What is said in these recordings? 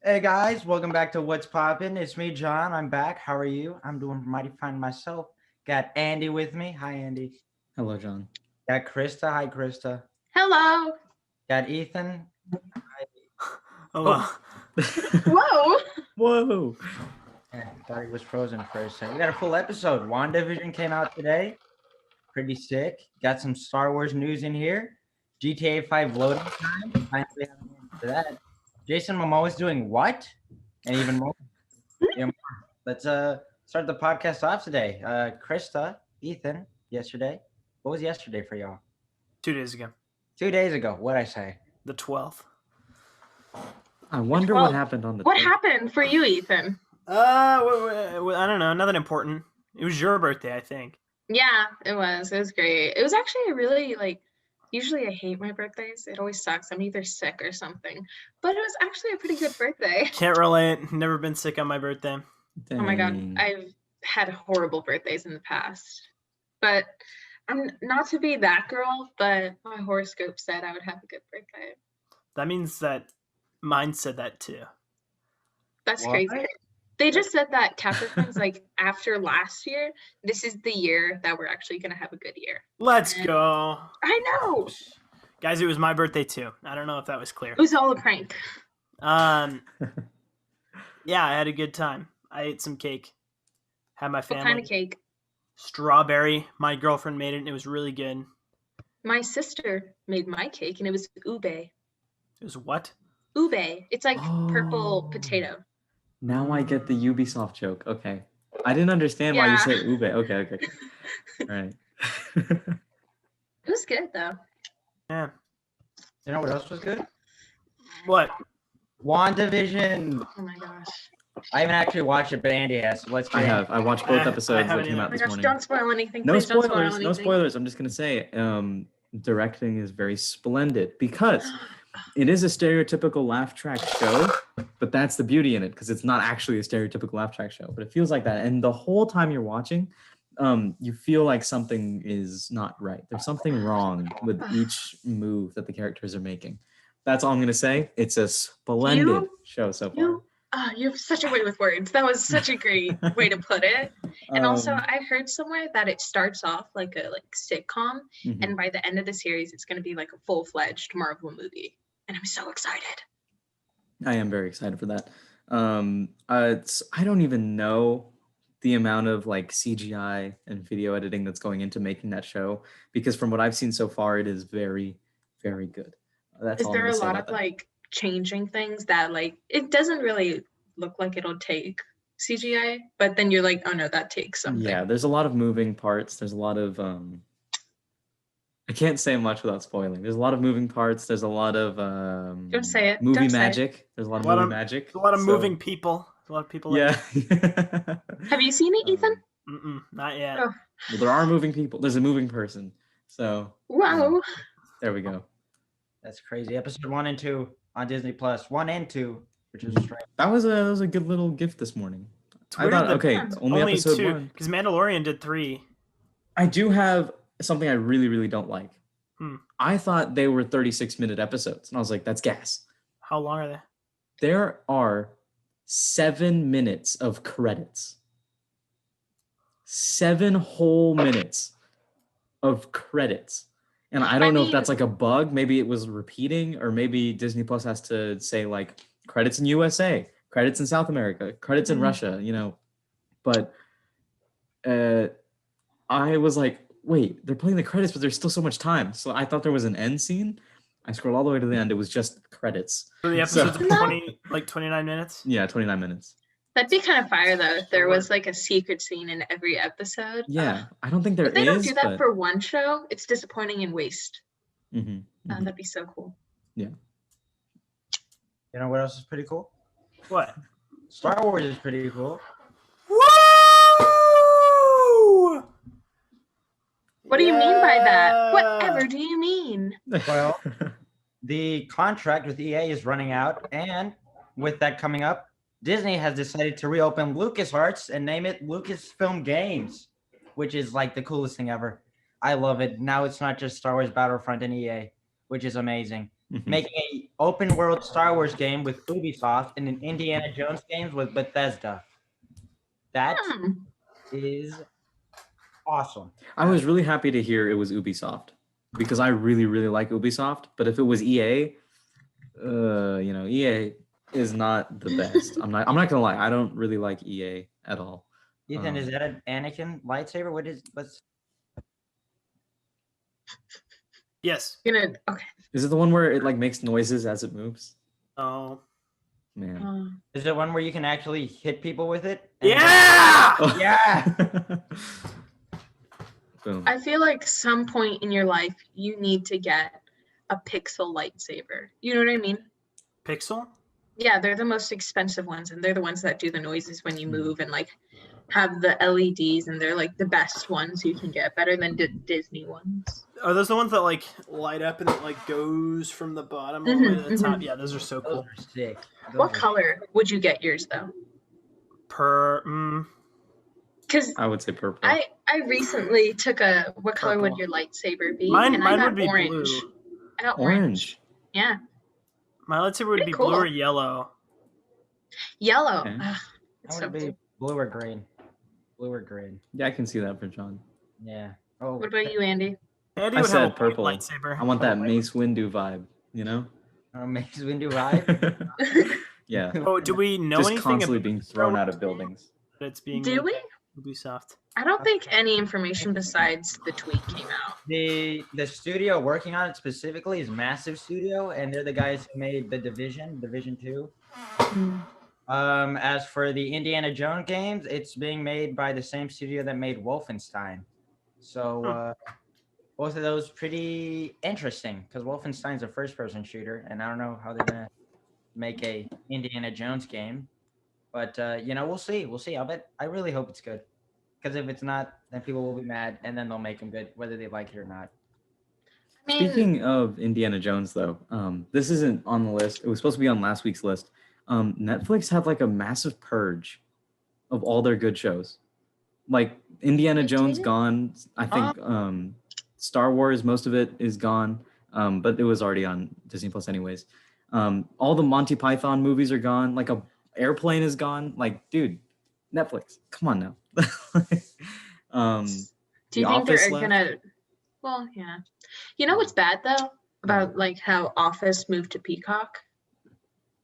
Hey guys, welcome back to What's Poppin'. It's me, John. I'm back. How are you? I'm doing mighty fine myself. Got Andy with me. Hi, Andy. Hello, John. Got Krista. Hi, Krista. Hello. Got Ethan. Hi. Hello. Whoa. Whoa. I thought he was frozen for a second. We got a full episode. WandaVision came out today. Pretty sick. Got some Star Wars news in here. GTA 5 loading time. Finally have an answer for that. Jason Momoa is doing what? And even more. Let's start the podcast off today. Krista, Ethan, yesterday. What was yesterday for y'all? 2 days ago. 2 days ago. What'd I say? The 12th. I wonder Well, what happened on the What 12th. happened for you, Ethan? I don't know. Nothing important. It was your birthday, I think. Yeah, it was. It was great. It was actually a really usually I hate my birthdays. It always sucks. I'm either sick or something. But it was actually a pretty good birthday. Can't relate. Never been sick on my birthday. Oh my god. Dang. I've had horrible birthdays in the past. But I'm not to be that girl, but my horoscope said I would have a good birthday. That means that mine said that too. That's What? crazy. They just said that Capricorn's after last year, this is the year that we're actually gonna have a good year. Let's go. I know. Guys, it was my birthday too. I don't know if that was clear. It was all a prank. Yeah, I had a good time. I ate some cake. Had my What family. kind of cake? Strawberry. My girlfriend made it and it was really good. My sister made my cake and it was ube. It was what? Ube. It's like purple Oh. potato. Now I get the Ubisoft joke. Okay. I didn't understand why you Yeah. said ube. Okay. All right. It was good though. Yeah. You know what else was good? What? WandaVision. Oh my gosh. I haven't actually watched it, but Andy has. So let's I get have. I watched both I episodes that haven't came either. out Oh my this gosh, morning. don't spoil anything. No Please don't spoil spoilers. anything. No spoilers. I'm just gonna say, directing is very splendid because it is a stereotypical laugh track show, but that's the beauty in it because it's not actually a stereotypical laugh track show, but it feels like that. And the whole time you're watching, you feel like something is not right. There's something wrong with each move that the characters are making. That's all I'm gonna say. It's a splendid You- show so far. You have such a way with words. That was such a great way to put it. And also, I heard somewhere that it starts off like a sitcom, Mhm. and by the end of the series, it's going to be like a full-fledged Marvel movie. And I'm so excited. I am very excited for that. I don't even know the amount of CGI and video editing that's going into making that show because from what I've seen so far, it is very, very good. That's Is all I'm there gonna a say lot about of that. changing things that it doesn't really look like it'll take CGI, but then you're like, oh no, that takes something. Yeah, there's a lot of moving parts. There's a lot of I can't say much without spoiling. There's a lot of moving parts. There's a lot of Don't say it. movie Don't say it. magic. There's a lot of A lot movie of- magic. A lot of so- moving people. A lot of people. Yeah. Have you seen it, Ethan? Not yet. Oh. Well, there are moving people. There's a moving person. So Whoa. there we go. That's crazy. Episode 1 and 2 on Disney Plus. 1 and 2, which is strange. That was a good little gift this morning. It's I weird thought, that okay, only episode 2, 1. because Mandalorian did 3. I do have something I really, really don't like. Hmm. I thought they were 36-minute episodes, and I was like, that's gas. How long are they? There are 7 minutes of credits. 7 whole minutes of credits. And I don't know if that's like a bug. Maybe it was repeating, or maybe Disney Plus has to say credits in USA, credits in South America, credits in Russia, But I was like, wait, they're playing the credits, but there's still so much time. So I thought there was an end scene. I scrolled all the way to the end. It was just credits. So the episodes are 29 minutes? Yeah, 29 minutes. That'd be kind of fire though if there was a secret scene in every episode. Yeah, I don't think there If they don't is. do that but... for one show, it's disappointing and waste. Mhm, mhm. That'd be so cool. You know what else is pretty cool? What? Star Wars is pretty cool. Woo! What do you mean by that? Yeah. Whatever do you mean? Well, the contract with EA is running out, and with that coming up, Disney has decided to reopen LucasArts and name it Lucasfilm Games, which is the coolest thing ever. I love it. Now it's not just Star Wars Battlefront and EA, which is amazing. Mhm. Making open world Star Wars game with Ubisoft and an Indiana Jones game with Bethesda. That is awesome. I was really happy to hear it was Ubisoft because I really, really like Ubisoft. But if it was EA, EA is not the best. I'm not gonna lie. I don't really like EA at all. Ethan, is that an Anakin lightsaber? What's Yes. Okay. Is it the one where it like makes noises as it moves? Oh. Man. Is it one where you can actually hit people with it? Yeah. Yeah. Boom. I feel like some point in your life you need to get a pixel lightsaber. You know what I mean? Pixel? Yeah, they're the most expensive ones, and they're the ones that do the noises when you move and like have the LEDs, and they're like the best ones you can get, better than Disney ones. Are those the ones that like light up and it like goes from the bottom all the way to the top? Yeah, those are so Those cool. are sick. What color would you get yours though? Because I would say purple. I recently took a what color would Purple. your lightsaber be? Mine and I got would be orange. blue. I got Orange. Yeah, My lightsaber would Pretty be cool. blue or yellow. yellow. Okay. Ugh, That it's so would be cool. blue or green. Blue or green. Yeah, I can see that for John. Yeah. Oh. What about you, Andy? Andy I would have a said white purple. lightsaber. I want that Oh, Mace Windu vibe, you know? Mace Windu vibe. Yeah. Oh, do we know Just anything constantly about being Star thrown Wars out of buildings. that it's being Do made we? by Ubisoft? I don't think any information besides the tweet came out. The studio working on it specifically is Massive Studio, and they're the guys who made the Division 2. As for the Indiana Jones games, it's being made by the same studio that made Wolfenstein. So both of those pretty interesting because Wolfenstein's a first-person shooter, and I don't know how they're gonna make a Indiana Jones game, but we'll see. We'll see. I really hope it's good, because if it's not, then people will be mad, and then they'll make them good, whether they like it or not. I mean, Speaking of Indiana Jones, though, this isn't on the list. It was supposed to be on last week's list. Netflix had like a massive purge of all their good shows. Like Indiana They Jones did? gone. I think Star Wars, most of it is gone, but it was already on Disney Plus anyways. All the Monty Python movies are gone. Like a Airplane is gone. Like, dude, Netflix, come on now. do you The think Office they're left. gonna? Well, yeah. You know what's bad though about like how Office moved to Peacock?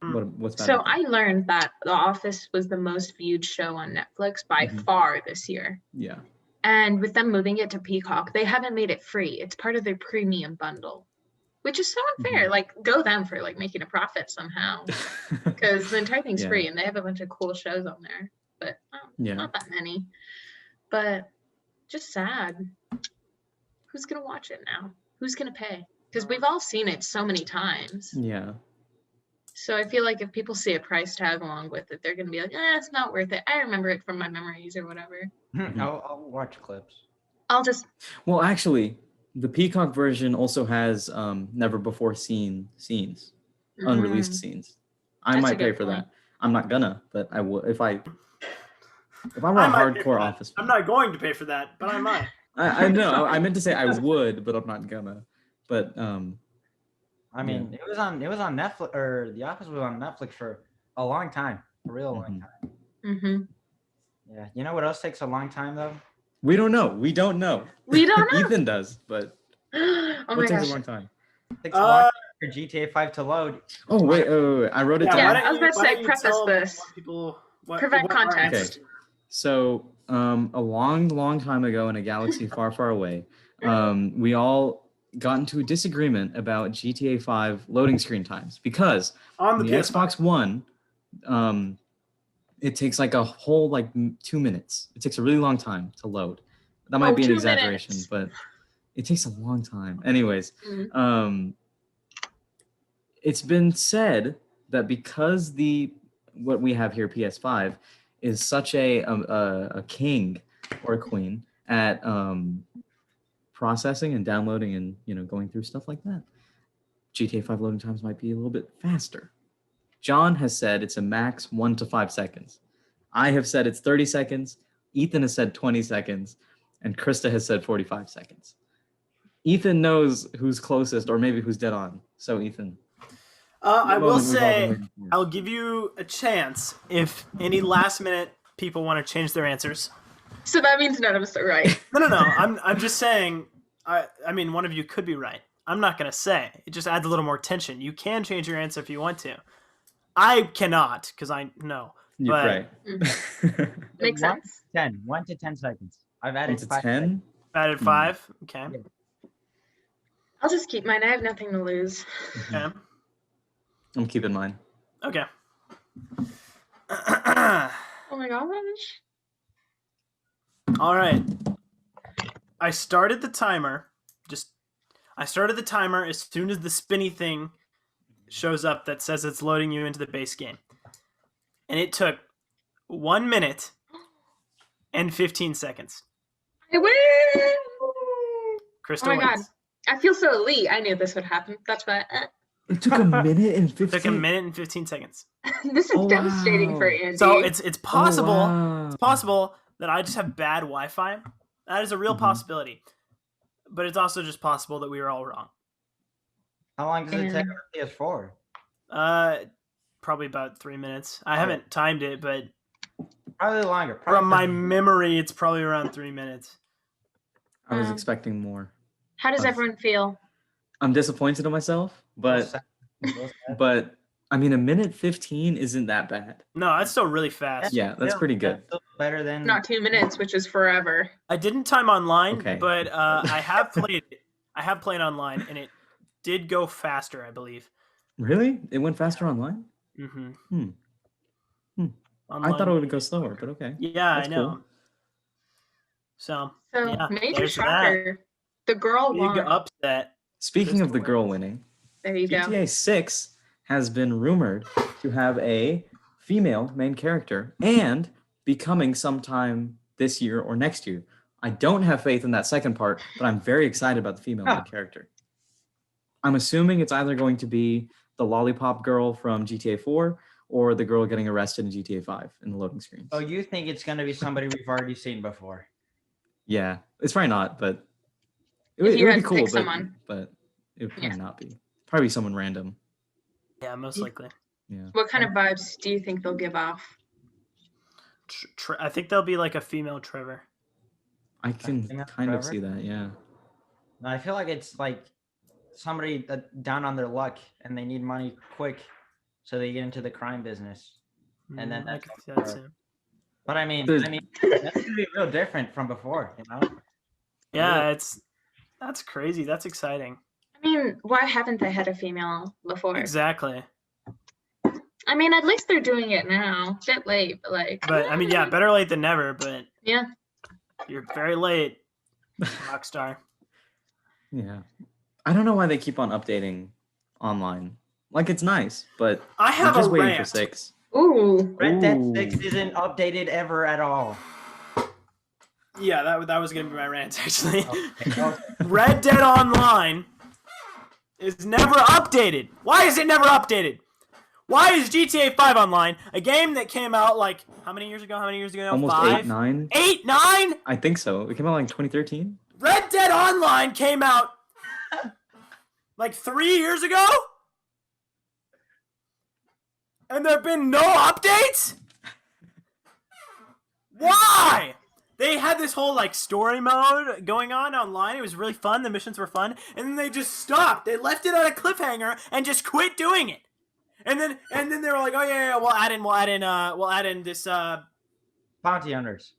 What's that? So I learned that The Office was the most viewed show on Netflix by far this year. Yeah. And with them moving it to Peacock, they haven't made it free. It's part of their premium bundle, which is so unfair. Like, go them for like making a profit somehow, because the entire thing's Yeah. free and they have a bunch of cool shows on there, but Yeah. not that many. But just sad. Who's gonna watch it now? Who's gonna pay? Because we've all seen it so many times. Yeah. So I feel like if people see a price tag along with it, they're gonna be like, it's not worth it. I remember it from my memories or whatever. I'll watch clips. I'll just Well, actually, the Peacock version also has never before seen scenes, unreleased scenes. I That's a might pay good for point. that. I'm not gonna, but I would if I were a I might pay for hardcore that. Office. I'm not going to pay for that, but I might. I know. I meant to say I would, but I'm not gonna. But I mean, it was on Netflix, or The Office was on Netflix for a long time, a real long time. Yeah. You know what else takes a long time though? we don't know. We don't know. We don't know. Ethan does, but Oh what my takes gosh. a long time? It takes a long time for GTA 5 to load. Oh wait, I wrote it Yeah, down. I was about to say, preface this. Provide context. Okay. So, a long time ago in a galaxy far, far away, we all got into a disagreement about GTA 5 loading screen times because On the the PS5. Xbox One, it takes like a whole 2 minutes. It takes a really long time to load. That might be an 2 exaggeration, minutes. but it takes a long time. Anyways, it's been said that because what we have here, PS5, is such a king or a queen at processing and downloading and going through stuff like that, GTA 5 loading times might be a little bit faster. John has said it's a max 1 to 5 seconds. I have said it's 30 seconds. Ethan has said 20 seconds, and Krista has said 45 seconds. Ethan knows who's closest, or maybe who's dead on. So Ethan. I will moment we've all been say, waiting for. I'll give you a chance if any last minute people want to change their answers. So that means none of us are right. No. I'm just saying. I mean, one of you could be right. I'm not gonna say. It just adds a little more tension. You can change your answer if you want to. I cannot because I know. You're But right. Makes 1 sense. to 10. 1 to 10 seconds. I've added 1 to 5 10. added 5. Okay. Yeah. I'll just keep mine. I have nothing to lose. Okay. I'm keeping mine. Okay. Oh my gosh. All right. I started the timer as soon as the spinny thing shows up that says it's loading you into the base game. And it took 1 minute and 15 seconds. I win! Crystal Oh my wins. God. I feel so elite. I knew this would happen. That's why. It took a minute and 15. It took a minute and 15 seconds. This is Oh, devastating wow. for Andy. So it's possible. Oh, wow. It's possible that I just have bad Wi-Fi. That is a real Mhm. possibility. But it's also just possible that we were all wrong. How long does it take on PS4? Probably about 3 minutes. I haven't timed it, but Probably longer. Probably from my memory, it's probably around 3 minutes. I was expecting more. How does everyone feel? I'm disappointed in myself, but I mean, a minute 15 isn't that bad. No, that's still really fast. Yeah, that's pretty good. That's still better than Not 2 minutes, which is forever. I didn't time online, Okay. but I have played. I have played online, and it did go faster, I believe. Really? It went faster online? Mm-hmm. I thought it would go slower, but okay. Yeah, That's I know. cool. So So major there's that. shocker. The girl Big won. upset. Speaking of the Crystal girl wins. winning, There you go. GTA 6 has been rumored to have a female main character and be coming sometime this year or next year. I don't have faith in that second part, but I'm very excited about the female main character. I'm assuming it's either going to be the lollipop girl from GTA 4 or the girl getting arrested in GTA 5 in the loading screens. Oh, you think it's gonna be somebody we've already seen before? Yeah, it's probably not, but it If would you be had to cool. pick someone. But it would probably Yeah. not be. Probably someone random. Yeah, most likely. Yeah. What kind of vibes do you think they'll give off? I think there'll be like a female Trevor. I can female kind of Trevor? see that. Yeah. No, I feel like it's like somebody down on their luck and they need money quick, so they get into the crime business. And then I that's could see that too. But I mean, There's- that's gonna be real different from before, you know? Yeah, that's crazy. That's exciting. I mean, why haven't they had a female before? Exactly. I mean, at least they're doing it now. Bit late, but like. But I mean, yeah, better late than never. But Yeah. you're very late, Rockstar. Yeah. I don't know why they keep on updating online. Like, it's nice, but I we're have just a waiting for rant. 6. Ooh. Red Dead Ooh. 6 isn't updated ever at all. Yeah, that was gonna be my rant actually. Okay. Red Dead Online is never updated. Why is it never updated? Why is GTA 5 Online, a game that came out like how many years ago? Now? Almost 5? 8, 9. 8, 9? I think so. It came out like 2013. Red Dead Online came out like 3 years ago? And there have been no updates? Why? They had this whole like story mode going on online. It was really fun. The missions were fun. And then they just stopped. They left it at a cliffhanger and just quit doing it. And then they were like, "Oh yeah, we'll add in this Bounty hunters.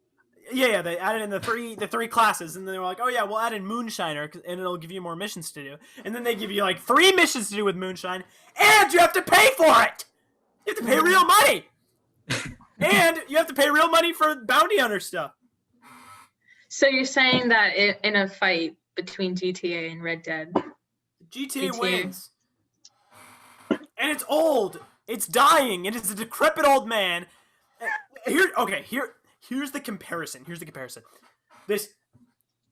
yeah, they added in the three classes, and then they were like, "Oh yeah, we'll add in Moonshiner, and it'll give you more missions to do." And then they give you like 3 missions to do with Moonshine, and you have to pay for it. You have to pay real money, and you have to pay real money for bounty hunter stuff. So you're saying that in a fight between GTA and Red Dead, GTA wins, and it's old. It's dying. It is a decrepit old man. Here's the comparison. This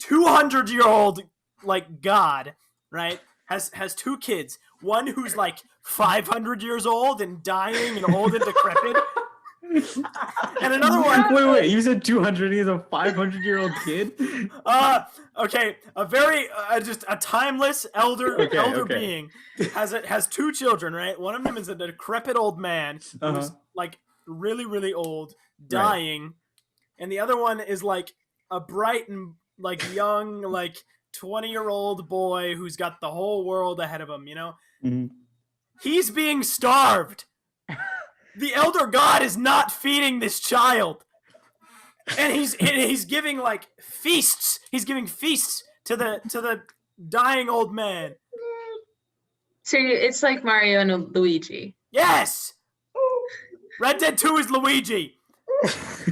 200-year-old like god, right, has 2 kids. One who's like 500 years old and dying and old and decrepit, And another one. Wait. You said 200. He's a 500-year-old kid. Okay. A very just a timeless elder being has two children, right? One of them is a decrepit old man who's like really, really old, dying, and the other one is like a bright and like young, like 20-year-old boy who's got the whole world ahead of him. You know, he's being starved. The elder god is not feeding this child, and he's giving like feasts. He's giving feasts to the dying old man. So it's like Mario and Luigi. Yes. Red Dead 2 is Luigi.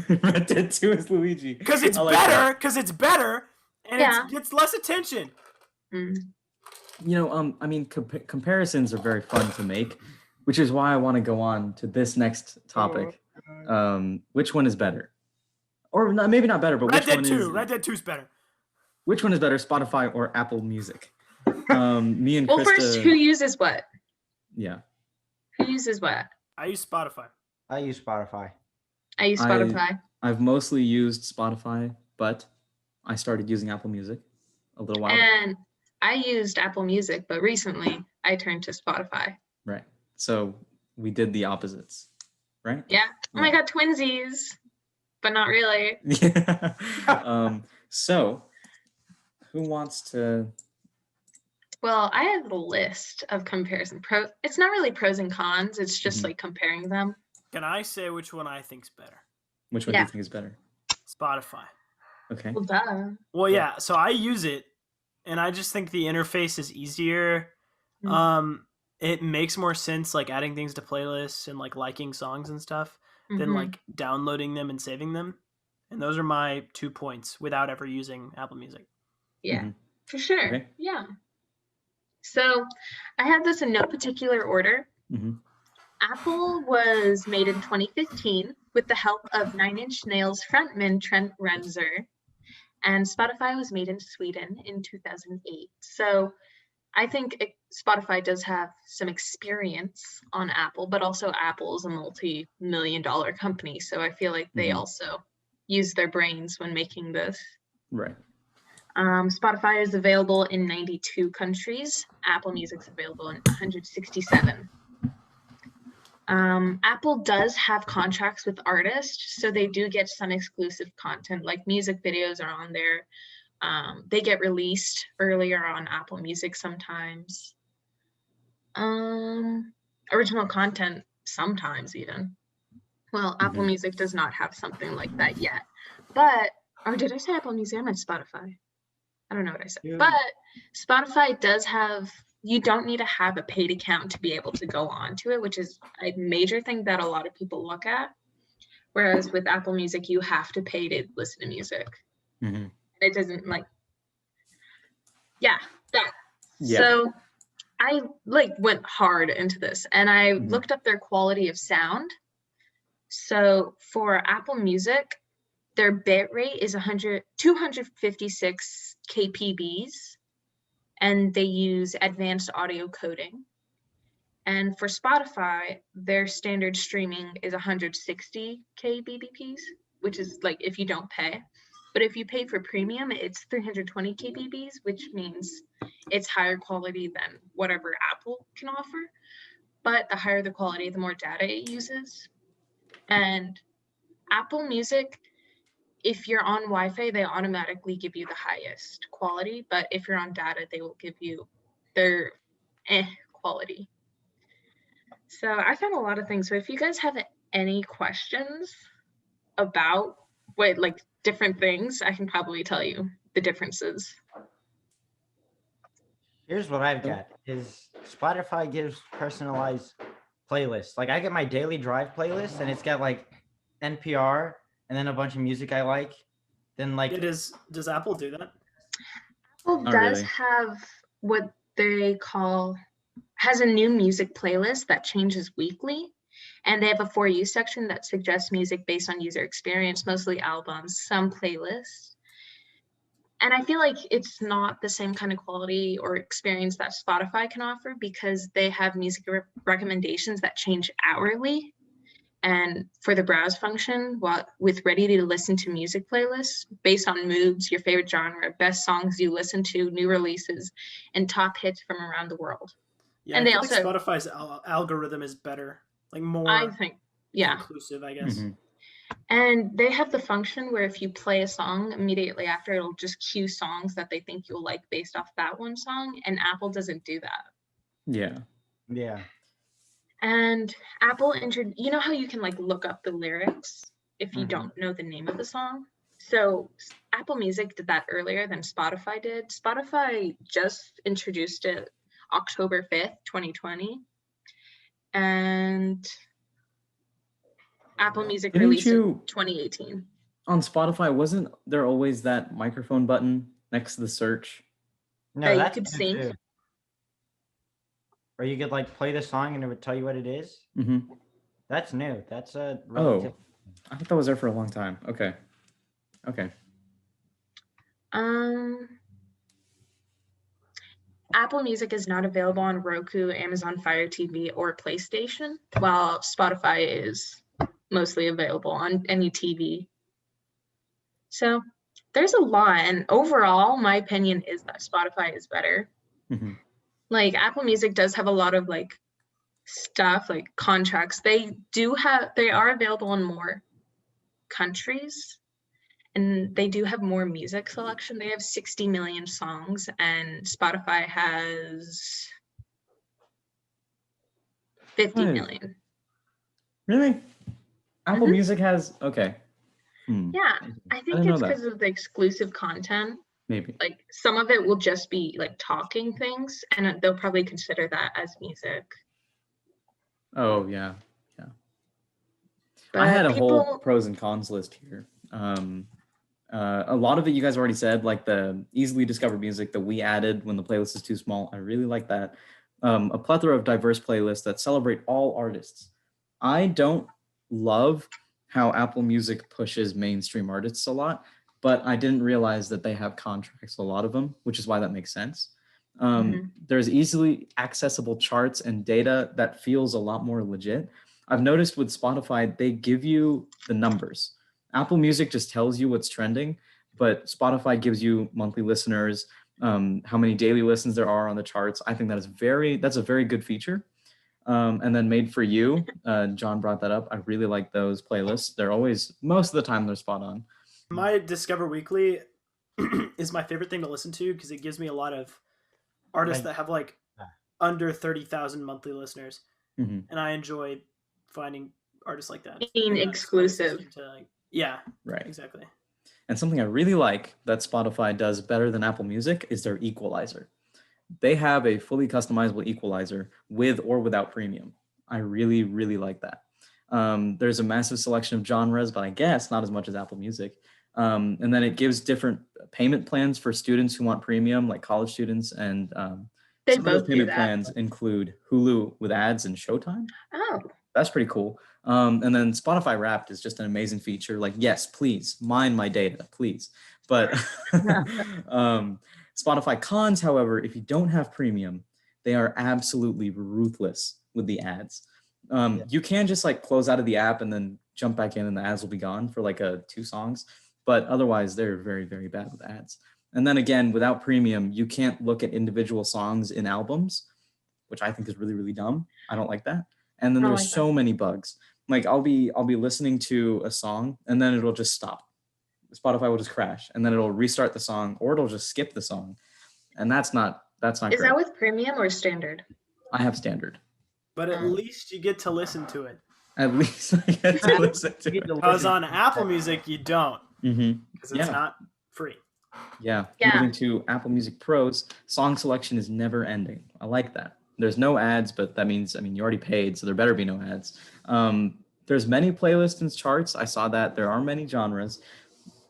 Red Dead 2 is Luigi. Because it's better. Because it's better, and it gets less attention. Mm. You know, I mean, comparisons are very fun to make, which is why I want to go on to this next topic. Which one is better? Or maybe not better, but Red which Dead one 2. is... Red Dead 2 is better. Which one is better, Spotify or Apple Music? Me and Well, Krista... first, who uses what? Yeah. Who uses what? I use Spotify. I use Spotify. I use Spotify. I've mostly used Spotify, but I started using Apple Music a little while ago. And I used Apple Music, but recently I turned to Spotify. Right. So we did the opposites, right? Yeah. Oh my God, twinsies. But not really. Yeah. So who wants to... Well, I have a list of comparison. It's not really pros and cons. It's just like comparing them. Can I say which one I think's better? Which one do you think is better? Spotify. Okay. Well, duh. Well, yeah. So I use it, and I just think the interface is easier. It makes more sense, like adding things to playlists and like liking songs and stuff, than like downloading them and saving them. And those are my 2 points without ever using Apple Music. Yeah, for sure. Okay. Yeah. So I have this in no particular order. Apple was made in 2015 with the help of Nine Inch Nails frontman Trent Reznor, and Spotify was made in Sweden in 2008. So I think Spotify does have some experience on Apple, but also Apple is a multi-million-dollar company, so I feel like they also use their brains when making this. Right. Spotify is available in 92 countries. Apple Music's available in 167. Apple does have contracts with artists, so they do get some exclusive content, like music videos are on there. They get released earlier on Apple Music sometimes. Original content sometimes even. Well, Apple Music does not have something like that yet. But, or did I say Apple Music? I meant Spotify. I don't know what I said. Yeah. But Spotify does have, you don't need to have a paid account to be able to go on to it, which is a major thing that a lot of people look at. Whereas with Apple Music, you have to pay to listen to music. It doesn't like, yeah. So I went hard into this and I looked up their quality of sound. So for Apple Music, their bit rate is 256 kpbs, and they use advanced audio coding. And for Spotify, their standard streaming is 160 kbps, which is like if you don't pay. But if you pay for premium, it's 320 kbps, which means it's higher quality than whatever Apple can offer. But the higher the quality, the more data it uses. And Apple Music, if you're on Wi-Fi, they automatically give you the highest quality. But if you're on data, they will give you their quality. So I found a lot of things. So if you guys have any questions about what different things, I can probably tell you the differences. Here's what I've got is Spotify gives personalized playlists. Like I get my daily drive playlist and it's got like NPR and then a bunch of music I like. Then does Apple do that? Apple does have what they call, has a new music playlist that changes weekly. And they have a For You section that suggests music based on user experience, mostly albums, some playlists. And I feel like it's not the same kind of quality or experience that Spotify can offer because they have music recommendations that change hourly. And for the browse function, with ready to listen to music playlists based on moods, your favorite genre, best songs you listen to, new releases, and top hits from around the world. Yeah, And I they feel like also, Spotify's algorithm is better, like more I think, yeah. inclusive, I guess. Mhm. And they have the function where if you play a song immediately after, it'll just cue songs that they think you'll like based off that one song. And Apple doesn't do that. Yeah. Yeah. And Apple you know how you can like look up the lyrics if you Mhm. don't know the name of the song? So Apple Music did that earlier than Spotify did. Spotify just introduced it October 5th, 2020. And Apple Music Didn't released you- in 2018. On Spotify, wasn't there always that microphone button next to the search? No, That you that's could new sync. too. Or you could like play the song and it would tell you what it is. Mm-hmm. That's new. That's a Oh, relative. I thought that was there for a long time. Okay. Apple Music is not available on Roku, Amazon Fire TV, or PlayStation, while Spotify is mostly available on any TV. So there's a lot, and overall, my opinion is that Spotify is better. Mm-hmm. Like Apple Music does have a lot of like stuff, like contracts. They are available in more countries, and they do have more music selection. They have 60 million songs, and Spotify has 50 Nice. million. Really? Apple Mhm. Music has okay. Yeah, I think didn't know it's that. because of the exclusive content. Maybe. Like some of it will just be like talking things, and they'll probably consider that as music. Oh yeah. But I had a whole pros and cons list here. A lot of it you guys already said, like the easily discovered music that we added when the playlist is too small. I really like that. A plethora of diverse playlists that celebrate all artists. I don't love how Apple Music pushes mainstream artists a lot, but I didn't realize that they have contracts, a lot of them, which is why that makes sense. There's easily accessible charts and data that feels a lot more legit. I've noticed with Spotify, they give you the numbers. Apple Music just tells you what's trending, but Spotify gives you monthly listeners, how many daily listens there are on the charts. I think that's a very good feature. And then Made for You, John brought that up. I really like those playlists. They're always, most of the time, they're spot on. My Discover Weekly is my favorite thing to listen to because it gives me a lot of artists that have like under 30,000 monthly listeners, and I enjoy finding artists like that. Being exclusive. Yeah, right. Exactly. And something I really like that Spotify does better than Apple Music is their equalizer. They have a fully customizable equalizer with or without premium. I really, really like that. There's a massive selection of genres, but I guess not as much as Apple Music. And then it gives different payment plans for students who want premium, like college students. And they some of both those payment do that. plans include Hulu with ads and Showtime. Oh. That's pretty cool. And then Spotify Wrapped is just an amazing feature. Like, yes, please mine my data, please. But Spotify cons, however, if you don't have premium, they are absolutely ruthless with the ads. You can just like close out of the app and then jump back in and the ads will be gone for like 2 songs. But otherwise, they're very, very bad with ads. And then again, without premium, you can't look at individual songs in albums, which I think is really, really dumb. I don't like that. And then there's so many bugs. Like I'll be listening to a song and then it'll just stop. Spotify will just crash and then it'll restart the song or it'll just skip the song. And that's not Is great. that with premium or standard? I have standard. But at least you get to listen to it. At least I get to listen to it. Because on Apple Music, you don't. Because it's not free. Yeah. Moving to Apple Music Pros, song selection is never ending. I like that. There's no ads, but that means, you already paid, so there better be no ads. There's many playlists and charts. I saw that. There are many genres.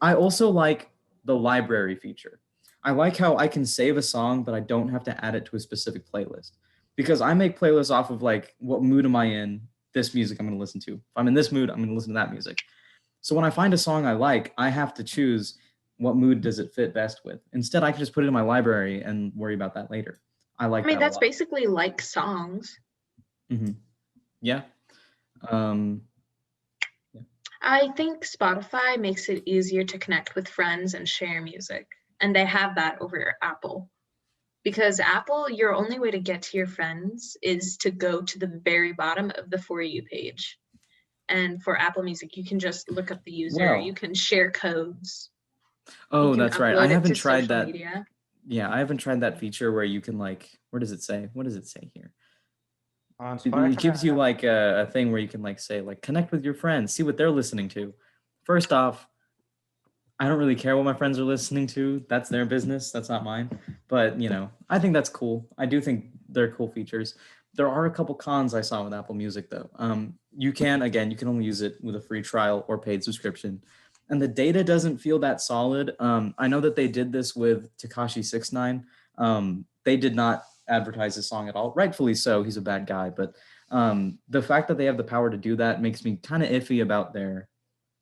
I also like the library feature. I like how I can save a song, but I don't have to add it to a specific playlist. Because I make playlists off of like, what mood am I in? This music I'm going to listen to. If I'm in this mood, I'm going to listen to that music. So when I find a song I like, I have to choose what mood does it fit best with. Instead, I can just put it in my library and worry about that later. I mean, that's basically like songs. Yeah. I think Spotify makes it easier to connect with friends and share music, and they have that over Apple. Because Apple, your only way to get to your friends is to go to the very bottom of the For You page. And for Apple Music, you can just look up the user. Well- You can share codes. Oh, You can that's right. upload I it haven't to tried social that. media. Yeah, I haven't tried that feature where you can like, where does it say? What does it say here? On It gives you like a thing where you can like say like connect with your friends, see what they're listening to. First off, I don't really care what my friends are listening to. That's their business. That's not mine. But you know, I think that's cool. I do think they're cool features. There are a couple cons I saw with Apple Music though. You can only use it with a free trial or paid subscription, and the data doesn't feel that solid. I know that they did this with Tekashi 69. They did not advertise his song at all, rightfully so. He's a bad guy, but the fact that they have the power to do that makes me kind of iffy about their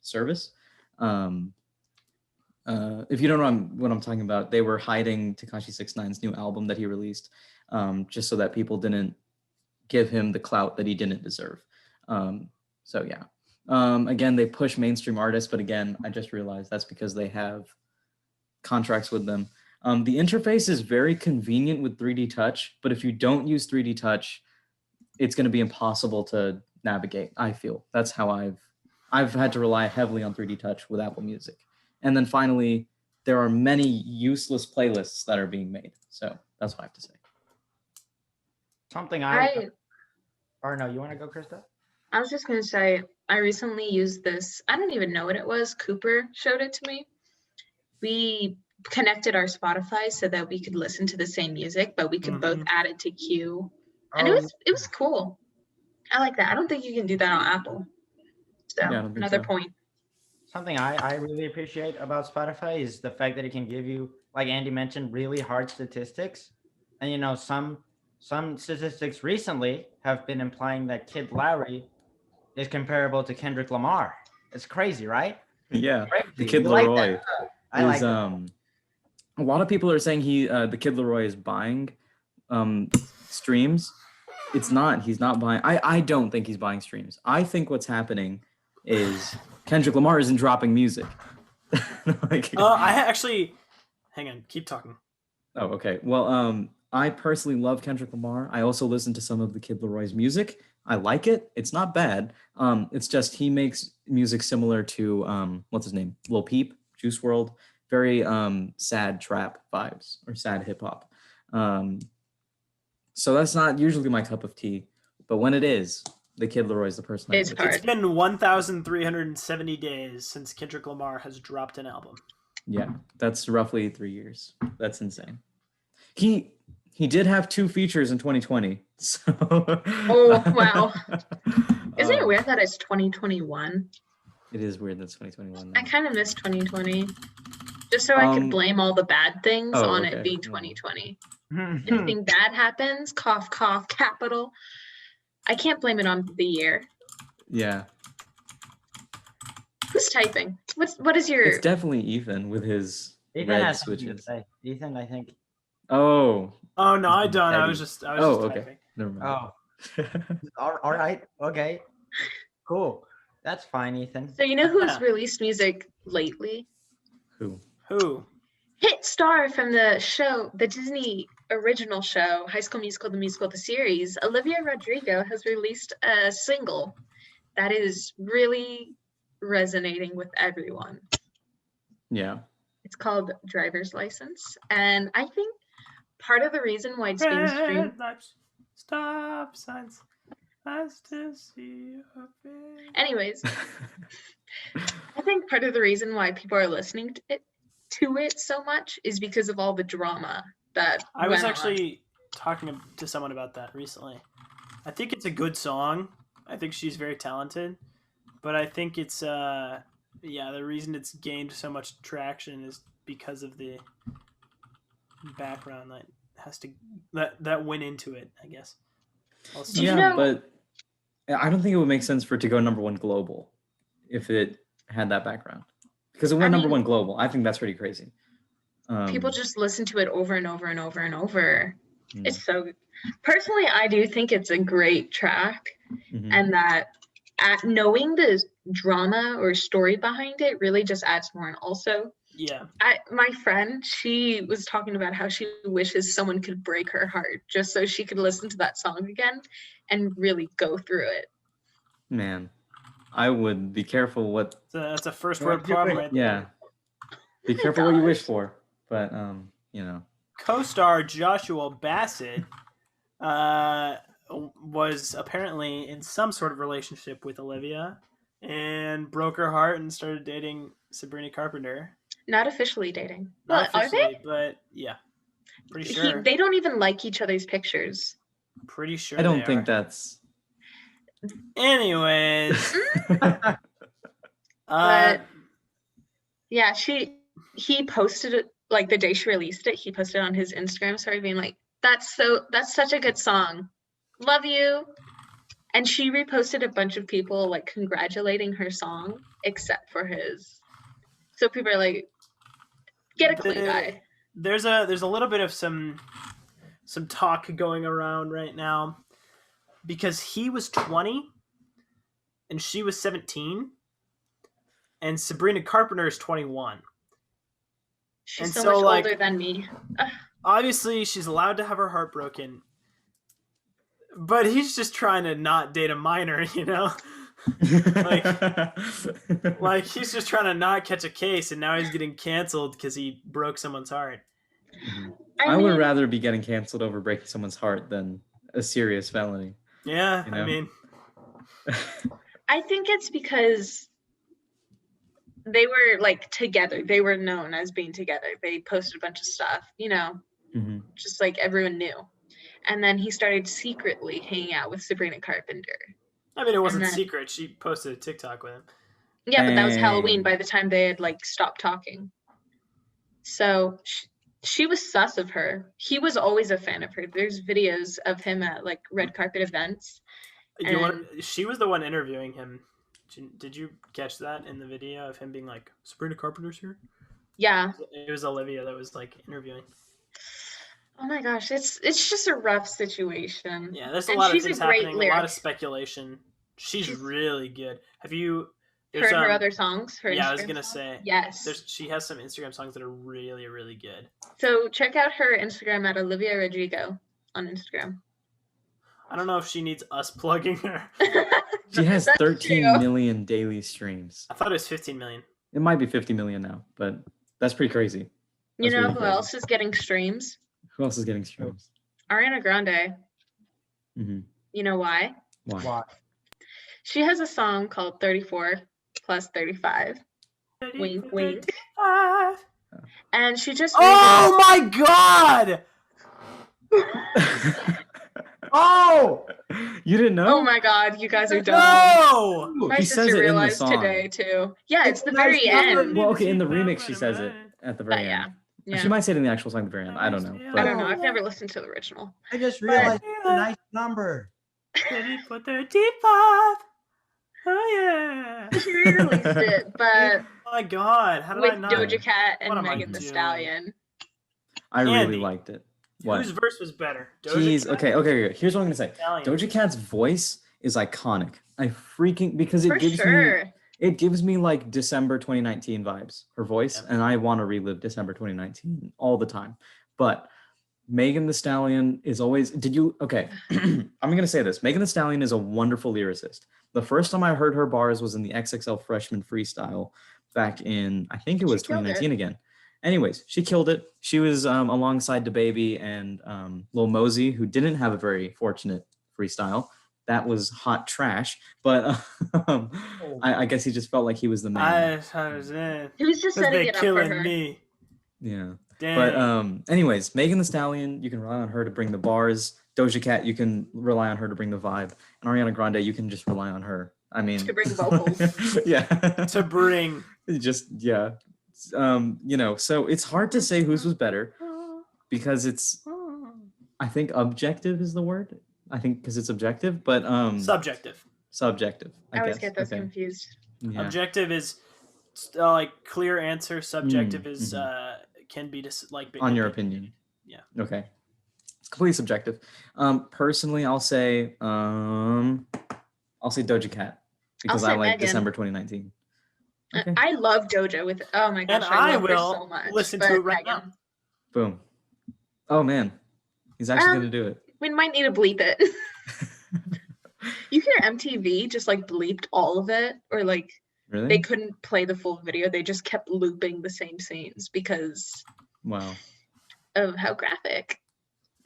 service. If you don't know what I'm talking about, they were hiding Tekashi 69's new album that he released, just so that people didn't give him the clout that he didn't deserve. So yeah. Again, they push mainstream artists, but again, I just realized that's because they have contracts with them. The interface is very convenient with 3D Touch, but if you don't use 3D Touch, it's going to be impossible to navigate. I feel that's how I've had to rely heavily on 3D Touch with Apple Music. And then finally, there are many useless playlists that are being made. So that's what I have to say. Something or no, you want to go, Krista? I was just going to say, I recently used this. I don't even know what it was. Cooper showed it to me. We connected our Spotify so that we could listen to the same music, but we could both add it to queue. And it was cool. I like that. I don't think you can do that on Apple. So Yeah, I don't think another so. point. Something I really appreciate about Spotify is the fact that it can give you, like Andy mentioned, really hard statistics. And you know, some statistics recently have been implying that Kid Laroi is comparable to Kendrick Lamar. It's crazy, right? Yeah, Crazy. the Kid You like Laroi that? I like is that. a lot of people are saying the Kid Laroi is buying streams. It's not. He's not buying. I don't think he's buying streams. I think what's happening is Kendrick Lamar isn't dropping music. I actually, hang on, keep talking. Oh, okay. Well, I personally love Kendrick Lamar. I also listen to some of the Kid Laroi's music. I like it. It's not bad. It's just he makes music similar to what's his name, Lil Peep, Juice WRLD. Very sad trap vibes or sad hip hop. So that's not usually my cup of tea, but when it is, the Kid Laroi's the person. It's hard. It's been 1,370 days since Kendrick Lamar has dropped an album. Yeah, that's roughly 3 years. That's insane. He did have 2 features in 2020. So. Oh wow! Isn't it weird that it's 2021? It is weird that it's 2021. I kind of miss 2020, just so I could blame all the bad things on okay. it being 2020. Anything bad happens, cough, cough, capital. I can't blame it on the year. Yeah. Who's typing? What is your? It's definitely Ethan with his Ethan red has something to switches. say. Ethan, I think. Oh. Oh no, I don't. I Eddie. was just Okay. typing. Never mind. Oh, all right. Okay. Cool. That's fine, Ethan. So you know who's Yeah. released music lately? Who? Hit star from the show, the Disney original show, High School Musical, the musical, the series, Olivia Rodrigo has released a single that is really resonating with everyone. Yeah. It's called Driver's License. And I think part of the reason why it's being streamed. Red lights, stop signs. I still see your face. Anyways, I think part of the reason why people are listening to it so much is because of all the drama that I was went on. actually talking to someone about that recently. I think it's a good song. I think she's very talented, but I think it's the reason it's gained so much traction is because of the background that has to that went into it, I guess. Do you Yeah, know- but I don't think it would make sense for it to go #1 global if it had that background. Because it went #1 global. I think that's pretty crazy. People just listen to it over and over and over and over. Mm. It's so good. Personally, I do think it's a great track, Mhm. and that knowing the drama or story behind it really just adds more. And also, Yeah. my friend, she was talking about how she wishes someone could break her heart just so she could listen to that song again and really go through it. Man, I would be careful what. That's a first world problem right there. Yeah. Be careful what you wish for. But you know. Co-star Joshua Bassett was apparently in some sort of relationship with Olivia and broke her heart and started dating Sabrina Carpenter. Not officially dating. Not Are officially, they? but yeah. Pretty sure. They don't even like each other's pictures. Pretty sure I don't they think are. that's. Anyways. But yeah, he posted it like the day she released it. He posted on his Instagram story being like, that's such a good song. Love you. And she reposted a bunch of people like congratulating her song except for his. So people are like, get a clue, guy. There's a little bit of some talk going around right now because he was 20 and she was 17 and Sabrina Carpenter is 21. She's And so so, much like, older than me. Obviously, she's allowed to have her heart broken, but he's just trying to not date a minor, you know? Like he's just trying to not catch a case, and now he's getting canceled because he broke someone's heart. I would rather be getting canceled over breaking someone's heart than a serious felony. Yeah, you know? I mean, I think it's because they were like together. They were known as being together. They posted a bunch of stuff, you know, just like everyone knew. And then he started secretly hanging out with Sabrina Carpenter. I mean, it wasn't secret. She posted a TikTok with him. Yeah, but that was Halloween by the time they had like stopped talking. So she was sus of her. He was always a fan of her. There's videos of him at like red carpet events. She was the one interviewing him. Did you catch that in the video of him being like, Sabrina Carpenter's here? Yeah. It was Olivia that was like interviewing. Oh my gosh, it's just a rough situation. Yeah, there's a lot of things happening, a lot of speculation. She's really good. Have you heard her other songs? Yeah, I was gonna say. Yes. She has some Instagram songs that are really, really good. So check out her Instagram at Olivia Rodrigo on Instagram. I don't know if she needs us plugging her. She has 13 million daily streams. I thought it was 15 million. It might be 50 million now, but that's pretty crazy. You know who else is getting streams? Who else is getting streams? Ariana Grande. You know why? Why? She has a song called 34 plus 35. Wink, wink. And she just... Oh my god! Oh! You didn't know? Oh my god, you guys are dumb. No! My sister realized today too. Yeah, it's the very end. Well, okay, in the remix she says it at the very end. Yeah. She might say it in the actual song at the very end. I don't know. I don't know. I've never listened to the original. I just realized it's a nice number. 35. Oh yeah. She re-released it, but oh my god, how did I not? With Doja Cat and Megan Thee doing? Stallion. I really liked it. What? Whose verse was better? Here's what I'm gonna say. Doja Cat's voice is iconic. Because it gives me like December 2019 vibes. Her voice, and I want to relive December 2019 all the time. But Megan Thee Stallion is always. I'm gonna say this. Megan Thee Stallion is a wonderful lyricist. The first time I heard her bars was in the XXL Freshman Freestyle back in, I think it was 2019 again. Anyways, she killed it. She was alongside DaBaby and Lil Mosey, who didn't have a very fortunate freestyle. That was hot trash. But I guess he just felt like he was the man. He was just setting it up for her. Me. Yeah. Dang. But anyways, Megan Thee Stallion, you can rely on her to bring the bars. Doja Cat, you can rely on her to bring the vibe. And Ariana Grande, you can just rely on her. I mean, to bring vocals. Yeah. To bring. So it's hard to say whose was better because I think objective is the word. I think because it's objective, but subjective. I always get those confused. Yeah. Objective is like clear answer. Subjective is can be just like on your opinion. Yeah. Okay. It's completely subjective. Personally, I'll say Doja Cat. because say I like Megan. December 2019. Okay. I love JoJo with. Oh my gosh, And I I love her will so much. listen to but it right now. Megan. Boom. Oh man, he's actually gonna do it. We might need to bleep it. You hear MTV just like bleeped all of it, or like Really? they couldn't play the full video. They just kept looping the same scenes because Wow. of how graphic.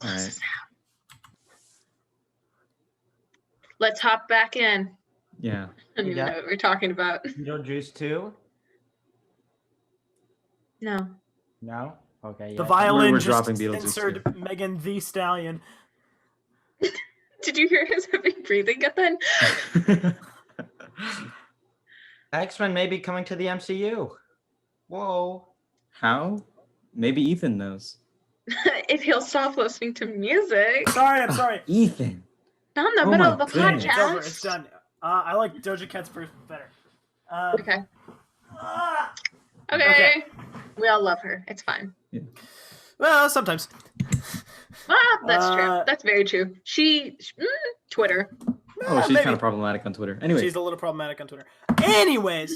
All Close right. this out. Let's hop back in. Yeah. I don't even know what we're talking about. Beetlejuice 2? No. No? Okay, The yeah. violin We're just dropping Beetlejuice censored Megan the Stallion. Did you hear his heavy breathing at then? X-Men may be coming to the MCU. Whoa. How? Maybe Ethan knows. If he'll stop listening to music. Sorry, I'm sorry. Ethan. Not in the Oh middle my of the goodness. It's over. podcast. It's done. I like Doja Cat's verse better. Okay. Ah! Okay. We all love her. It's fine. Well, sometimes. Ah, that's true. Uh, That's very true. Twitter. Oh, she's maybe. kind of problematic on Twitter. Anyway. She's a little problematic on Twitter. Anyways,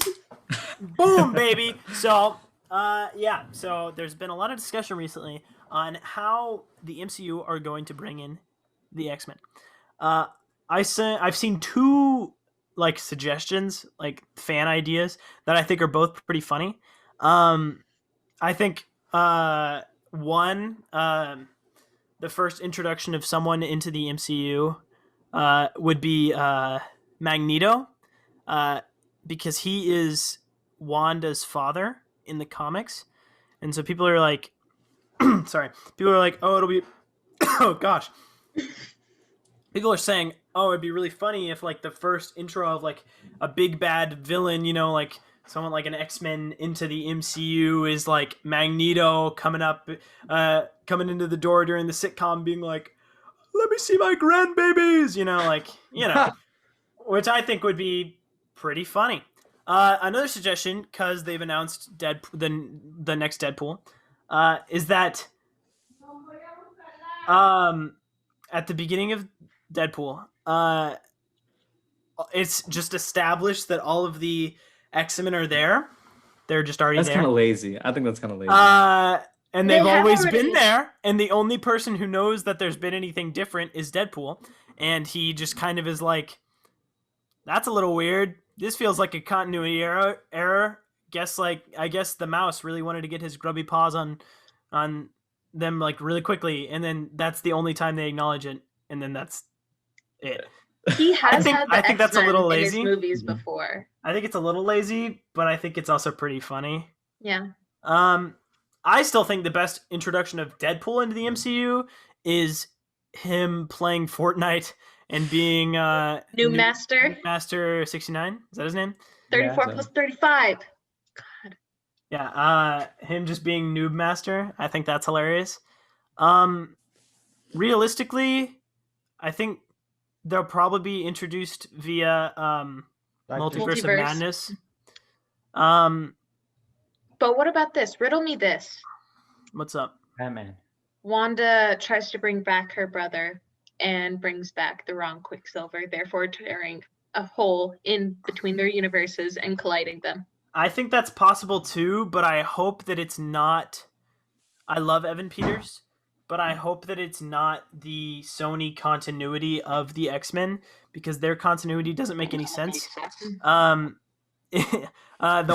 boom, baby. So, yeah. So there's been a lot of discussion recently on how the MCU are going to bring in the X-Men. I've seen two like suggestions, like fan ideas that I think are both pretty funny. I think one, the first introduction of someone into the MCU would be Magneto, because he is Wanda's father in the comics, and so people are like, sorry, people are like, oh, it'll be, oh gosh, people are saying, oh, it'd be really funny if like the first intro of like a big bad villain, you know, like someone like an X-Men into the MCU is like Magneto coming into the door during the sitcom being like, let me see my grandbabies, you know, like, you know, which I think would be pretty funny. Another suggestion, because they've announced the next Deadpool, is that at the beginning of Deadpool, it's just established that all of the X-Men are there. They're just already That's there. kind of lazy. I think that's kind of lazy. They And they've have always already- been there, and the only person who knows that there's been anything different is Deadpool, and he just kind of is like, that's a little weird. This feels like a continuity error. I guess the mouse really wanted to get his grubby paws on them like really quickly, and then that's the only time they acknowledge it, and then that's it. He has had the I think that's a X-Men little in his lazy. movies Mhm. before. I think it's a little lazy, but I think it's also pretty funny. Yeah. I still think the best introduction of Deadpool into the MCU is him playing Fortnite and being New Master. Master 69. Is that his name? 34 so- plus 35. God. Yeah, him just being Noob Master. I think that's hilarious. Realistically, I think they'll probably be introduced via Multiverse of Multiverse. Madness. But what about this? Riddle me this. What's up? Batman. Wanda tries to bring back her brother and brings back the wrong Quicksilver, therefore tearing a hole in between their universes and colliding them. I think that's possible too, but I hope that it's not. I love Evan Peters, but I hope that it's not the Sony continuity of the X-Men, because their continuity doesn't make any sense. The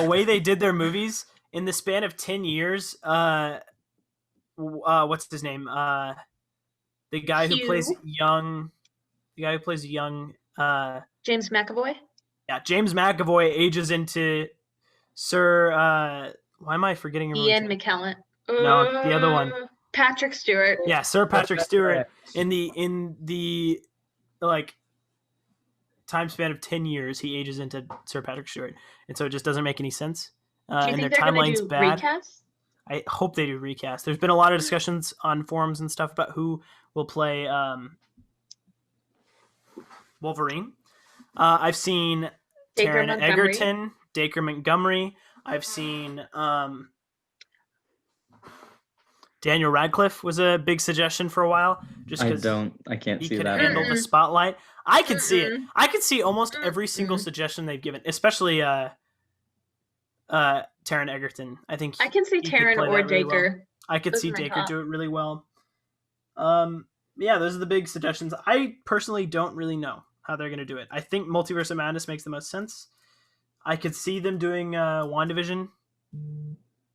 way they did their movies in the span of 10 years, what's his name? The guy who Hugh. plays young. James McAvoy? Yeah, James McAvoy ages into Sir. Why am I forgetting everyone's Ian name? McKellen. No, the other one. Patrick Stewart. Yeah, Sir Patrick Stewart in the like time span of 10 years, he ages into Sir Patrick Stewart, and so it just doesn't make any sense. Do you And their think they're going timeline's to do bad. recasts? I hope they do recast. There's been a lot of discussions on forums and stuff about who will play Wolverine. I've seen Dacre Taron Montgomery. Egerton, Dacre Montgomery. I've seen Daniel Radcliffe was a big suggestion for a while, just because I can't he see could that. handle the Mm-mm. spotlight. I can see it. Mm-mm. I can see almost every single Mm-mm. suggestion they've given, especially Taron Egerton. I think I can see he could Taryn play or that really well. Dacre. I could Those see are my Dacre top. do it really well. Yeah, those are the big suggestions. I personally don't really know how they're going to do it. I think Multiverse of Madness makes the most sense. I could see them doing WandaVision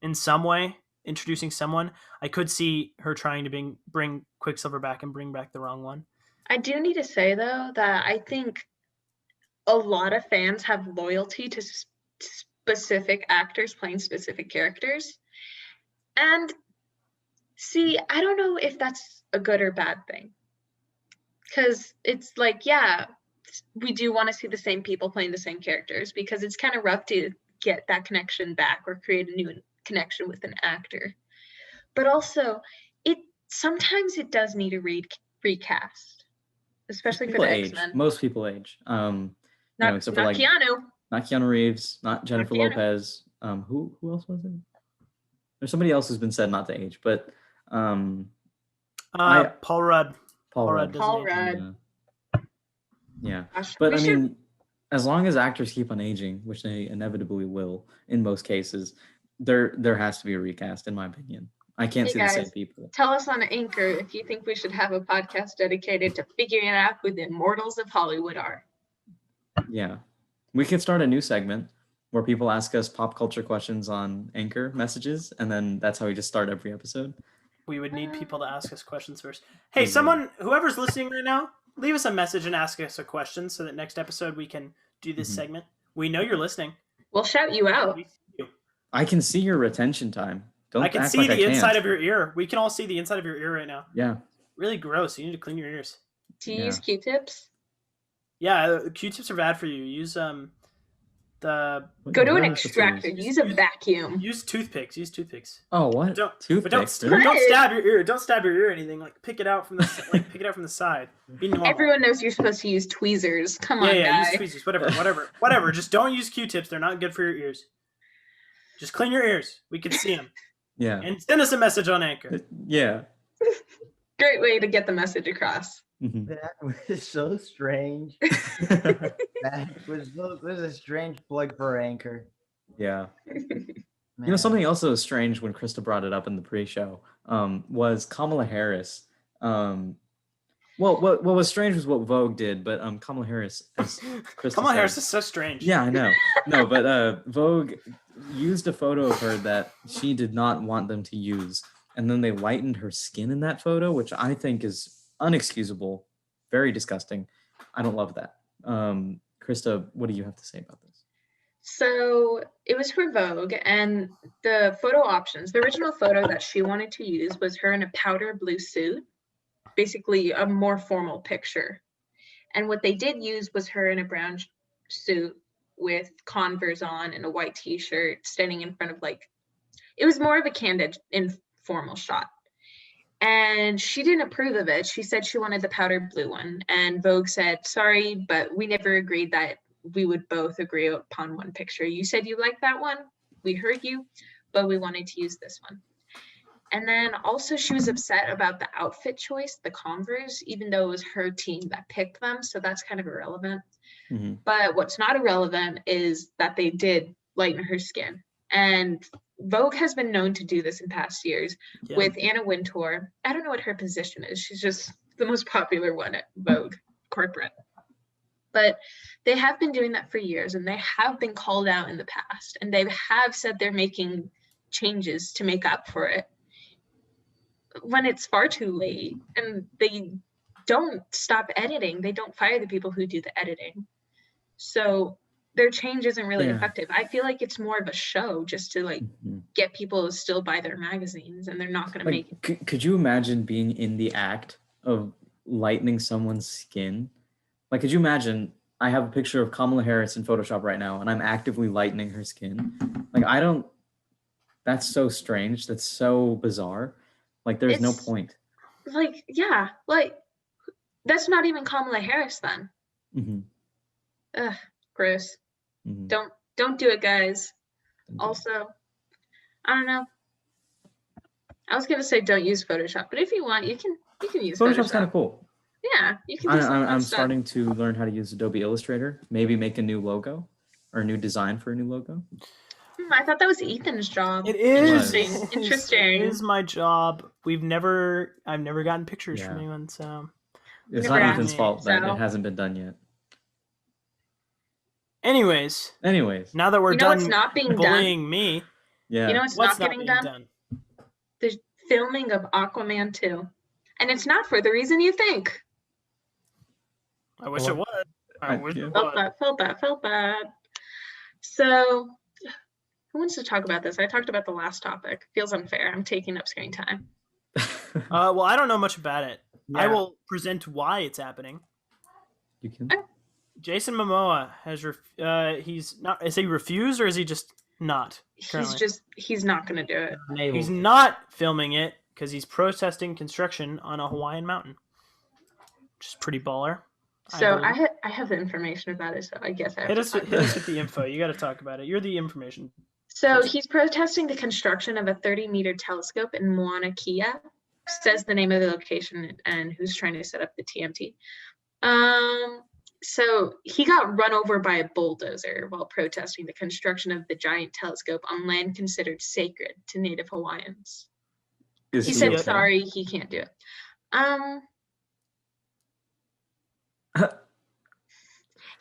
in some way, introducing someone. I could see her trying to bring Quicksilver back and bring back the wrong one. I do need to say though that I think a lot of fans have loyalty to specific actors playing specific characters. And see, I don't know if that's a good or bad thing. Because it's like, yeah, we do want to see the same people playing the same characters because it's kind of rough to get that connection back or create a new connection with an actor. But also, sometimes it does need a recast, especially for People the age. X-Men. Most people age. Not, except for not like Keanu. not Keanu Reeves, not Jennifer Keanu. Lopez. Who else was it? There's somebody else who's been said not to age, but Paul Rudd. Paul Rudd. doesn't Paul age. Rudd. Yeah. Gosh, But we I should- mean, as long as actors keep on aging, which they inevitably will in most cases, there has to be a recast, in my opinion. I can't Hey, see the same guys. people. Tell us on Anchor if you think we should have a podcast dedicated to figuring out who the immortals of Hollywood are. Yeah. We could start a new segment where people ask us pop culture questions on Anchor messages, and then that's how we just start every episode. We would need people to ask us questions first. Hey, Mhm. whoever's listening right now, leave us a message and ask us a question so that next episode we can do this Mhm. segment. We know you're listening. We'll shout you out. We see you. I can see your retention time. Don't I can act see like the I can't. inside of your ear. We can all see the inside of your ear right now. Yeah. Really gross. You need to clean your ears. Do you Yeah. use Q-tips? Yeah, Q-tips are bad for you. Use the What- Go to what an else to extractor. use? Use a vacuum. Use toothpicks. Use toothpicks. Oh, what? Don't- Toothpicks. But really? don't stab your ear. Don't stab your ear or anything. Like pick it out from the side. Be normal. Everyone knows you're supposed to use tweezers. Come on, yeah, guy. use tweezers. Whatever. Just don't use Q-tips. They're not good for your ears. Just clean your ears. We can see them. Yeah. And send us a message on Anchor. Yeah. Great way to get the message across. Mhm. That was so strange. That was a strange plug for Anchor. Yeah. Man. You know, something else that was strange when Krista brought it up in the pre-show was Kamala Harris. Well, what was strange was what Vogue did, but Kamala Harris, as Krista Kamala said- Harris is so strange. Yeah, I know. No, but Vogue used a photo of her that she did not want them to use, and then they lightened her skin in that photo, which I think is unexcusable, very disgusting. I don't love that. Krista, what do you have to say about this? So it was for Vogue, and the photo options, the original photo that she wanted to use was her in a powder blue suit, basically a more formal picture. And what they did use was her in a brown suit with Converse on and a white t-shirt, standing in front of it was more of a candid, informal shot. And she didn't approve of it. She said she wanted the powder blue one. And Vogue said, sorry, but we never agreed that we would both agree upon one picture. You said you liked that one. We heard you, but we wanted to use this one. And then also she was upset about the outfit choice, the Converse, even though it was her team that picked them. So that's kind of irrelevant. Mm-hmm. But what's not irrelevant is that they did lighten her skin. And Vogue has been known to do this in past years with Anna Wintour. I don't know what her position is. She's just the most popular one at Vogue corporate. But they have been doing that for years, and they have been called out in the past. And they have said they're making changes to make up for it when it's far too late. And they don't stop editing. They don't fire the people who do the editing. So their change isn't really effective. I feel like it's more of a show just to get people to still buy their magazines, and they're not going to make it. Could you imagine being in the act of lightening someone's skin? Like, could you imagine I have a picture of Kamala Harris in Photoshop right now, and I'm actively lightening her skin? Like, that's so strange. That's so bizarre. Like, there's no point. Like, yeah, that's not even Kamala Harris then. Mm-hmm. Ugh, gross. Mm-hmm. Don't do it, guys. Also, I don't know. I was gonna say don't use Photoshop, but if you want, you can use Photoshop's Photoshop. kind of cool. Yeah, you can do some fun I'm stuff. starting to learn how to use Adobe Illustrator. Maybe make a new logo or a new design for a new logo. I thought that was Ethan's job. It is. Interesting. It is my job. I've never gotten pictures from Yeah. anyone, so. It's Never not Ethan's asked, fault that so- it hasn't been done yet. Anyways, Now that we're You know done what's not being done? bullying me, yeah. You know what's what's not getting done? The filming of Aquaman 2. And it's not for the reason you think. I wish it was. I wish yeah. it Felt was. that. So, who wants to talk about this? I talked about the last topic. Feels unfair. I'm taking up screen time. Well, I don't know much about it. I Yeah. will present why it's happening. You can. Jason Momoa has he's not. Is he refused or is he just not? Currently? He's not going to do it. Unable. He's not filming it because he's protesting construction on a Hawaiian mountain, which is pretty baller. So believe. I have the information about it, so I guess I have Hit to us talk with the info. You got to talk about it. You're the information. So he's protesting the construction of a 30-meter telescope in Mauna Kea. Says the name of the location and who's trying to set up the TMT. So he got run over by a bulldozer while protesting the construction of the giant telescope on land considered sacred to Native Hawaiians. Is He he said okay? sorry, he can't do it.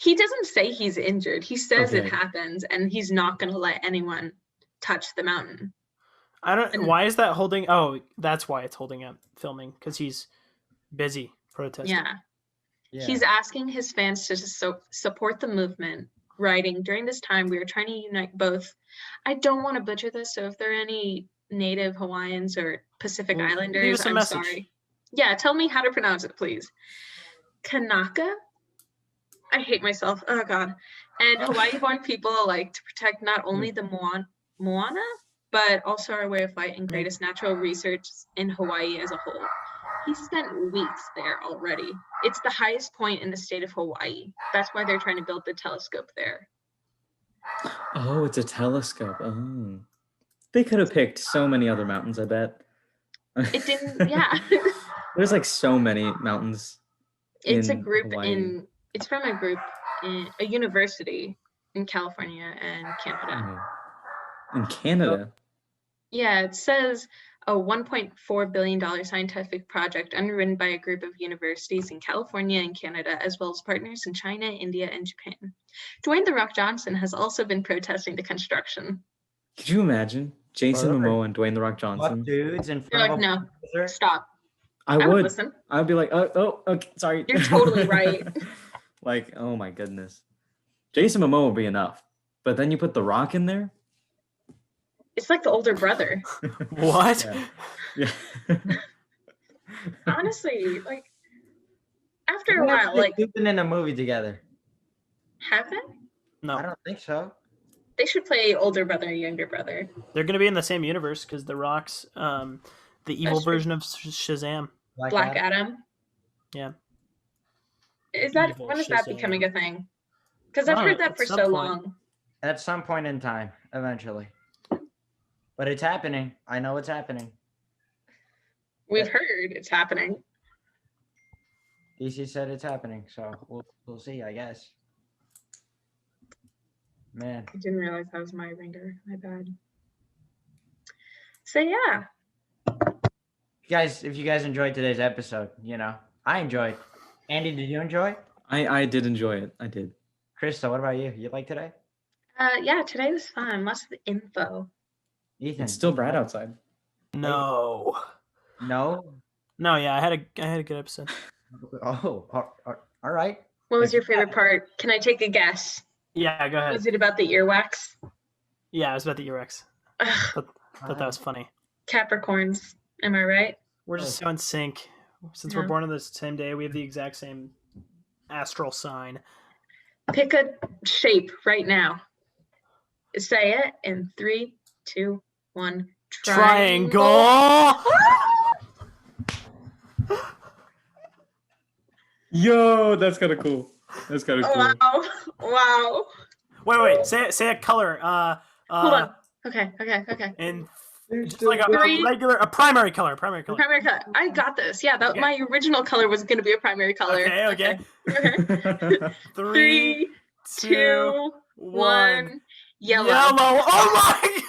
He doesn't say he's injured. He says it Okay. happens, and he's not going to let anyone touch the mountain. I don't. Why is that holding? Oh, that's why it's holding up filming because he's busy protesting. Yeah. Yeah. He's asking his fans to support the movement, writing, during this time, we are trying to unite both. I don't want to butcher this, so if there are any Native Hawaiians or Pacific Well, leave Islanders, us a I'm message. sorry. Yeah, tell me how to pronounce it, please. Kanaka? I hate myself. Oh, God. And Hawaii-born people alike to protect not only the Moana, but also our way of life and greatest natural research in Hawaii as a whole. He spent weeks there already. It's the highest point in the state of Hawaii. That's why they're trying to build the telescope there. Oh, it's a telescope. Oh. They could have picked so many other mountains, I bet. It didn't, yeah. There's like so many mountains. It's a in group Hawaii. it's from a group in a university in California and Canada. In Canada. Yeah, it says a $1.4 billion scientific project underwritten by a group of universities in California and Canada, as well as partners in China, India, and Japan. Dwayne "The Rock" Johnson has also been protesting the construction. Could you imagine Jason Brother. Momoa and Dwayne The Rock Fuck Johnson? dudes in You're front like, of a no, bulldozer. stop. I would would. listen. I'd be like, oh, okay, sorry. You're totally right. Like, oh my goodness. Jason Momoa would be enough. But then you put The Rock in there? It's like the older brother. What? Yeah. Yeah. Honestly, like, after a They're while, actually like, sleeping in a movie together. have they? I No, don't think so. They should play older brother, younger brother. they're gonna be in the same universe because The Rock's the evil That's true. version of Shazam. Black Adam. Yeah. Is that Evil when is that Shazam. becoming a thing? Because I've Oh, heard that at for some so point. long. At some point in time, eventually. But it's happening. I know it's happening. We've heard it's happening. DC said it's happening, so we'll see, I guess. Man. I didn't realize that was my ringer. My bad. So yeah, If you guys enjoyed today's episode, I enjoyed. Andy, did you enjoy? I did enjoy it. I did. Krista, what about you? You like today? yeah, today was fun. Lots of info. Ethan. It's still Brad outside. No. No? No, yeah, I had a good episode. Oh, all right. What was your favorite part? Can I take a guess? Yeah, go ahead. Was it about the earwax? Yeah, it was about the earwax. Ugh, Thought that was funny. Capricorns. Am I right? We're just so in sync. Since we're Yeah. born on the same day, we have the exact same astral sign. Pick a shape right now. Say it in 3, 2, 1. Triangle. Yo, that's kind of cool. That's kind of cool. Wow. Wow. Wait. Say a color. Hold on. Okay. In Just like a primary color. Primary color. Primary color. I got this. Yeah, that my original color was gonna be a primary color. Okay. Okay. 3, 2, 1. Yellow. Oh my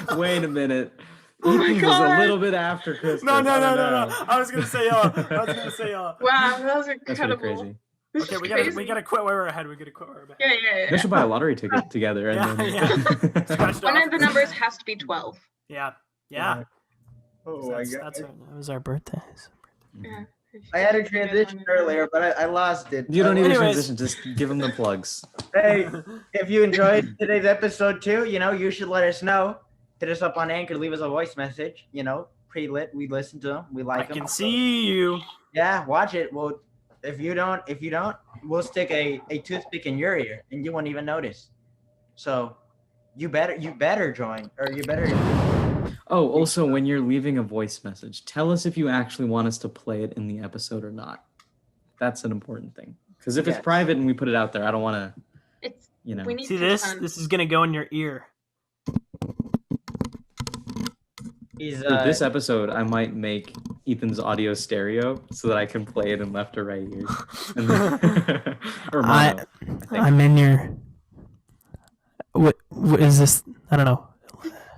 god! Wait a minute. Oh my Ethan's was God. a little bit after Christmas. No. I don't know. I was gonna say yellow. Wow, that was That's pretty incredible. crazy. This Okay, is we crazy. gotta quit where we're ahead. We gotta quit where we're ahead. Yeah. They should buy a lottery ticket together and then. Scratch it One off. of the numbers has to be 12. Yeah. Oh So my that god. was our birthdays. Yeah. I had a transition earlier, but I lost it. You don't need a Anyways. transition. Just give them the plugs. Hey, if you enjoyed today's episode too, you should let us know. Hit us up on Anchor, leave us a voice message. Pretty lit. We listen to them. We I like them. can see you. Yeah, watch it. Well, if you don't, we'll stick a toothpick in your ear and you won't even notice. So, you better join, or you better. Oh, also, when you're leaving a voice message, tell us if you actually want us to play it in the episode or not. That's an important thing. Because if it's Yes. private and we put it out there, I don't want to, It's you know. we need See to this? This is gonna go in your ear. He's For this episode, I might make Ethan's audio stereo so that I can play it in left or right ears. And then, or mono, I think. I'm in your. What is this? I don't know.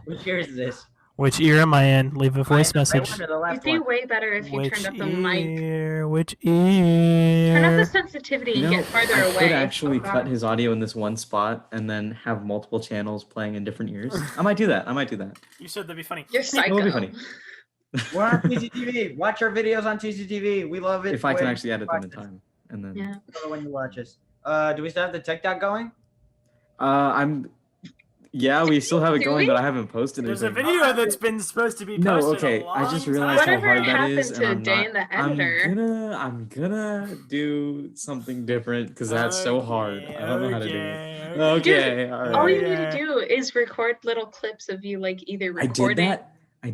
which ear is this? Which ear am I in? Leave a voice Right message. one or the You'd left be one? way better if you Which turned up the mic. ear? Which Turn up the ear? sensitivity You and know, get farther I away. could actually cut his audio in this one spot and then have multiple channels playing in different ears. I might do that. You said that'd be funny. You're psycho. It would be funny. We're on TCTV. Watch our videos on TCTV. We love it. If I can when actually edit them in watch us. time. And then Yeah. When you watch us. Do we still have the TikTok going? Yeah, we still have it Do going, we? but I haven't posted There's a anything. video that's been supposed to be No, posted. okay. a I just long realized time how Whatever hard that happened is, to and Day in the Editor? I'm gonna do something different because that's so hard. I don't know how to do it. Okay, all right. All you need to do is record little clips of you like either I recording.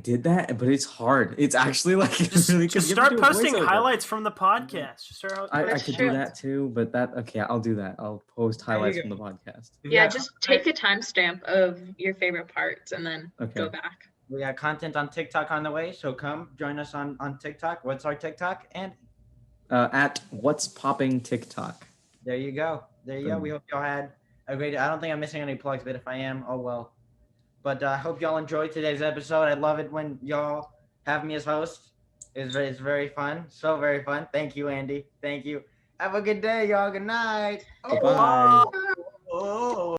did that, but it's hard. It's actually like Just, really just you have to start do a posting voiceover. highlights from the podcast. Just start. I That's could true. do that too, but I'll do that. I'll post There you highlights go. from the podcast. Yeah, just take a timestamp of your favorite parts and then Okay. go back. We got content on TikTok on the way, so come join us on TikTok. What's our TikTok? And At What's Popping TikTok. there you go. There you go. We hope y'all had a great. I don't think I'm missing any plugs, but if I am, oh well. But I hope y'all enjoyed today's episode. I love it when y'all have me as host. It's very fun. So very fun. Thank you, Andy. Thank you. Have a good day, y'all. Good night. Bye-bye. Oh.